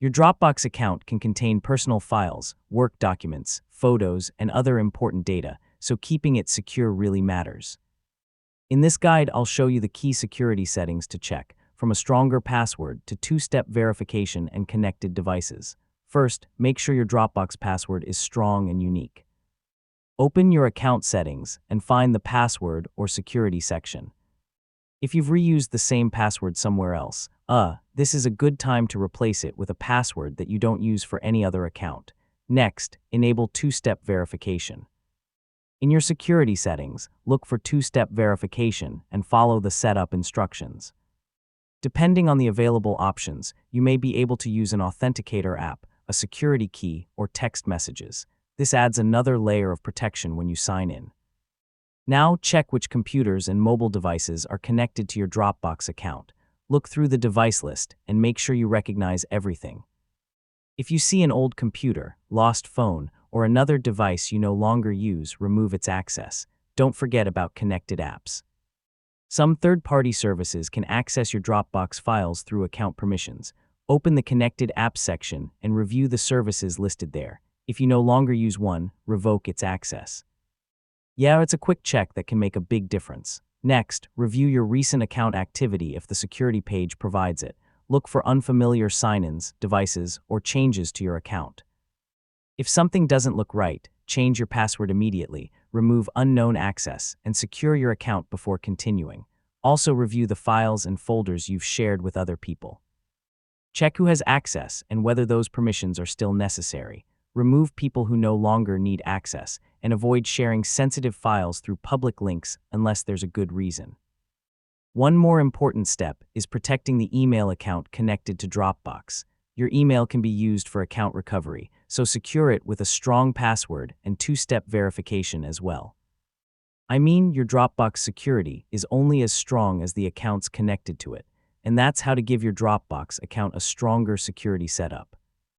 Your Dropbox account can contain personal files, work documents, photos, and other important data, so keeping it secure really matters. In this guide, I'll show you the key security settings to check, from a stronger password to two-step verification and connected devices. First, make sure your Dropbox password is strong and unique. Open your account settings and find the password or security section. If you've reused the same password somewhere else, this is a good time to replace it with a password that you don't use for any other account. Next, enable two-step verification. In your security settings, look for two-step verification and follow the setup instructions. Depending on the available options, you may be able to use an authenticator app, a security key, or text messages. This adds another layer of protection when you sign in. Now, check which computers and mobile devices are connected to your Dropbox account. Look through the device list and make sure you recognize everything. If you see an old computer, lost phone, or another device you no longer use, remove its access. Don't forget about connected apps. Some third-party services can access your Dropbox files through account permissions. Open the Connected Apps section and review the services listed there. If you no longer use one, revoke its access. Yeah, it's a quick check that can make a big difference. Next, review your recent account activity if the security page provides it. Look for unfamiliar sign-ins, devices, or changes to your account. If something doesn't look right, change your password immediately, remove unknown access, and secure your account before continuing. Also review the files and folders you've shared with other people. Check who has access and whether those permissions are still necessary. Remove people who no longer need access, and avoid sharing sensitive files through public links unless there's a good reason. One more important step is protecting the email account connected to Dropbox. Your email can be used for account recovery, so secure it with a strong password and two-step verification as well. I mean, your Dropbox security is only as strong as the accounts connected to it, and that's how to give your Dropbox account a stronger security setup.